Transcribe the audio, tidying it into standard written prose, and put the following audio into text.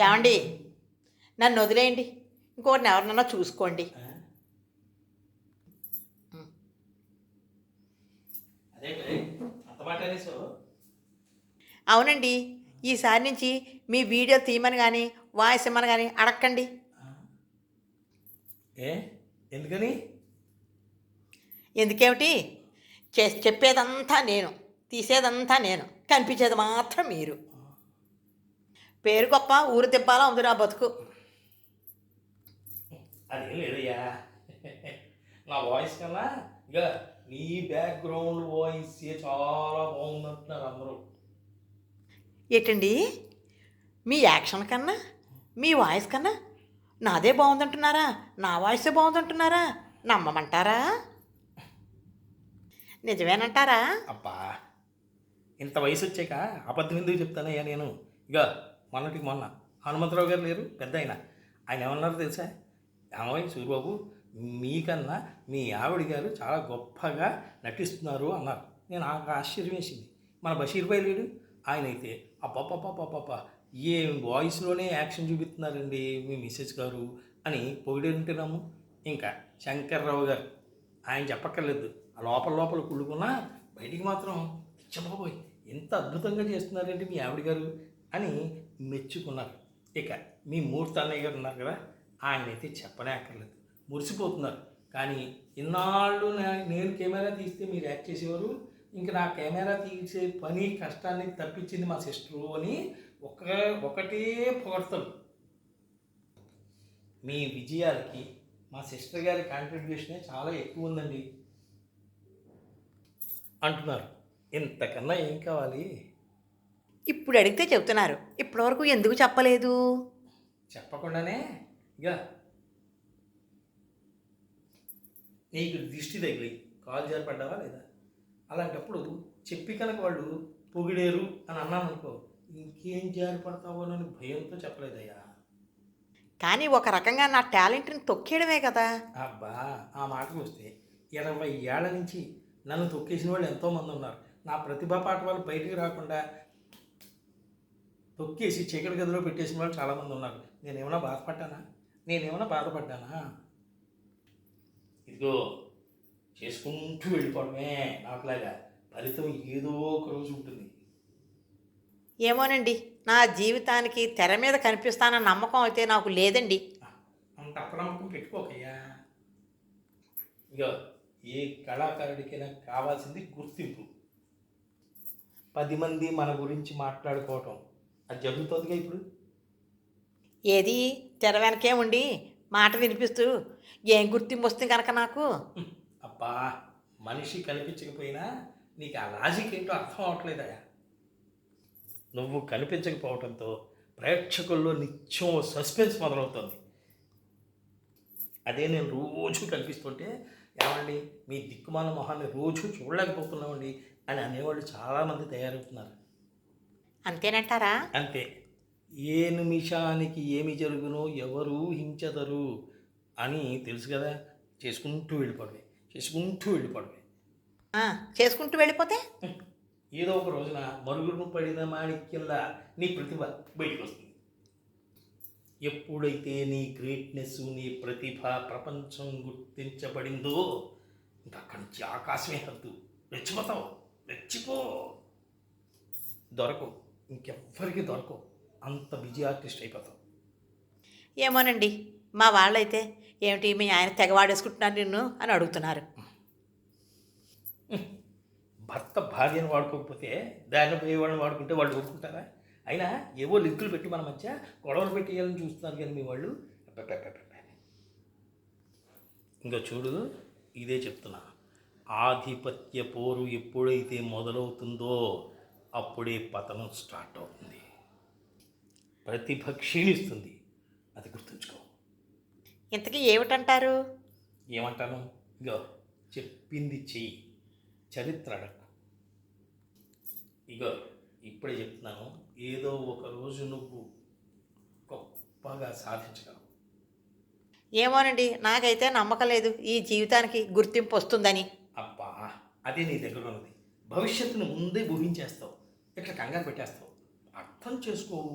ఏమండి, నన్ను వదిలేయండి, ఇంకోటిని ఎవరినన్నా చూసుకోండి. అవునండి, ఈసారి నుంచి మీ వీడియో తీయమని కానీ వాయిస్ ఇమ్మని కానీ అడక్కండి. ఏ ఎందుకని? ఎందుకేమిటి, చెప్పేదంతా నేను, తీసేదంతా నేను, కనిపించేది మాత్రం మీరు. పేరు గొప్ప, ఊరు తిప్పాలా ఉంది నా బతుకు. అదేం లేదయ్యా. నా వాయిస్ కన్నా ఇక నీ బ్యాక్గ్రౌండ్ వాయిస్ చాలా బాగుందంటున్నారు అందరూ. ఏంటండి, మీ యాక్షన్ కన్నా మీ వాయిస్ కన్నా నాదే బాగుందంటున్నారా? నా వాయిసే బాగుందంటున్నారా? నమ్మమంటారా? నిజమేనంటారా? అబ్బా, ఇంత వయసు వచ్చాక అబద్ధం ఎందుకు చెప్తానయ్యా నేను. ఇక మొన్నటికి మొన్న హనుమంతరావు గారు లేరు పెద్ద ఆయన ఏమన్నారు తెలుసా? ఏమయ్య సూరిబాబు, మీకన్నా మీ ఆవిడ గారు చాలా గొప్పగా నటిస్తున్నారు అన్నారు. నేను నాకు ఆశ్చర్యం వేసింది. మన బషీర్ భాయ్ లేడు, ఆయన అయితే అబ్బబ్బబ్బబ్బబ్బ ఏ వాయిస్లోనే యాక్షన్ చూపిస్తున్నారండి మీ మిస్సెస్ గారు అని పొగిడేంటున్నాము. ఇంకా శంకర్రావు గారు, ఆయన చెప్పక్కర్లేదు, ఆ లోపల లోపల కుళ్ళుకున్నా బయటికి మాత్రం ఇచ్చబాబోయ్ ఎంత అద్భుతంగా చేస్తున్నారండి మీ ఆవిడ గారు అని మెచ్చుకున్నారు. ఇక మీ మూర్తి అన్నయ్య గారు ఉన్నారు కదా, ఆయన అయితే చెప్పనే అక్కర్లేదు, మురిసిపోతున్నారు. కానీ ఇన్నాళ్ళు నేను కెమెరా తీస్తే మీరు యాక్ట్ చేసేవారు, ఇంక నా కెమెరా తీసే పని కష్టాన్ని తప్పించింది మా సిస్టరు అని ఒకటే పొగడతారు. మీ విజయాలకి మా సిస్టర్ గారి కాంట్రిబ్యూషనే చాలా ఎక్కువ ఉందండి అంటున్నారు. ఇంతకన్నా ఏం కావాలి? ఇప్పుడు అడిగితే చెప్తున్నారు, ఇప్పటివరకు ఎందుకు చెప్పలేదు? చెప్పకుండానే ఇక నీకు దిష్టి తగిలి కాలు జారిపడ్డావా లేదా? అలాంటప్పుడు చెప్పి కనుక వాళ్ళు పొగిడేరు అని అన్నాను అనుకో, ఇంకేం జారిపడతావోనని భయంతో చెప్పలేదయ్యా. కానీ ఒక రకంగా నా టాలెంట్ని తొక్కేయడమే కదా. అబ్బా, ఆ మాటకు వస్తే 20 ఏళ్ల నుంచి నన్ను తొక్కేసిన వాళ్ళు ఎంతోమంది ఉన్నారు. నా ప్రతిభా పాట వాళ్ళు బయటికి రాకుండా తొక్కేసి చీకటి గదిలో పెట్టేసిన వాళ్ళు చాలామంది ఉన్నారు. నేనేమైనా బాధపడ్డానా? ఇదిగో చేసుకుంటూ వెళ్ళిపోవడమే నాకులాగా. ఫలితం ఏదో ఒక రోజు ఉంటుంది. ఏమోనండి, నా జీవితానికి తెర మీద కనిపిస్తానన్న నమ్మకం అయితే నాకు లేదండి. అంత అప్రమత్తం పెట్టుకోకయ్యా. ఇక ఏ కళాకారుడికైనా కావాల్సింది గుర్తింపు. 10 మంది మన గురించి మాట్లాడుకోవటం, అది జరుగుతుందిగా ఇప్పుడు. ఏది, తెర వెనకే ఉండి మాట వినిపిస్తూ ఏం గుర్తింపు వస్తుంది కనుక నాకు? అబ్బా, మనిషి కనిపించకపోయినా నీకు ఆ లాజిక్ ఏంటో అర్థం అవట్లేదయా. నువ్వు కనిపించకపోవడంతో ప్రేక్షకుల్లో నిత్యం సస్పెన్స్ మొదలవుతుంది. అదే నేను రోజు కనిపిస్తుంటే, ఏమండి మీ దిక్కుమాల మొహాన్ని రోజు చూడలేకపోతున్నామండి అని అనేవాళ్ళు చాలామంది తయారవుతున్నారు. అంతేనంటారా? అంతే. ఏ నిమిషానికి ఏమి జరుగునో ఎవరు ఊహించదరు అని తెలుసు కదా. చేసుకుంటూ వెళ్ళిపోవడమే. చేసుకుంటూ వెళ్ళిపోతే ఏదో ఒక రోజున మరుగును పడిన మాణిక్యంలా నీ ప్రతిభ బయటకు వస్తుంది. ఎప్పుడైతే నీ గ్రేట్నెస్, నీ ప్రతిభ ప్రపంచం గుర్తించబడిందో ఇంకా అక్కడి నుంచి ఆకాశమే హద్దు. రెచ్చిపో. దొరకవు, ఇంకెవ్వరికి దొరకవు. అంత బిజీ ఆర్టిస్ట్ అయిపోతావు. ఏమోనండి, మా వాళ్ళైతే ఏమిటి మీ ఆయన తెగవాడేసుకుంటున్నారు నిన్ను అని అడుగుతున్నారు. భర్త భార్యను వాడుకోకపోతే దాన్ని పోయే వాళ్ళని వాడుకుంటే వాళ్ళు ఊరుకుంటారా? అయినా ఏవో లింకులు పెట్టి మన మధ్య గొడవలు పెట్టేయాలని చూస్తున్నారు కానీ మీ వాళ్ళు. ఇంకా చూడు, ఇదే చెప్తున్నా, ఆధిపత్య పోరు ఎప్పుడైతే మొదలవుతుందో అప్పుడే పతనం స్టార్ట్ అవుతుంది. ప్రతిభ క్షీణిస్తుంది, అది గుర్తుంచుకో. ఇంతకీ ఏమిటంటారు? ఏమంటాను? ఇగో చెప్పింది చెయ్యి, చరిత్ర అడగకు. ఇగో ఇప్పుడే చెప్తున్నాను, ఏదో ఒక రోజు నువ్వు గొప్పగా సాధించగలవు. ఏమోనండి, నాకైతే నమ్మకం లేదు ఈ జీవితానికి గుర్తింపు వస్తుందని. అబ్బా, అదే నీ దగ్గర ఉన్నది. భవిష్యత్తును ముందే ఊహించేస్తావు, ఇట్లా కంగారు పెట్టేస్తావు. అర్థం అర్థం చేసుకోవు.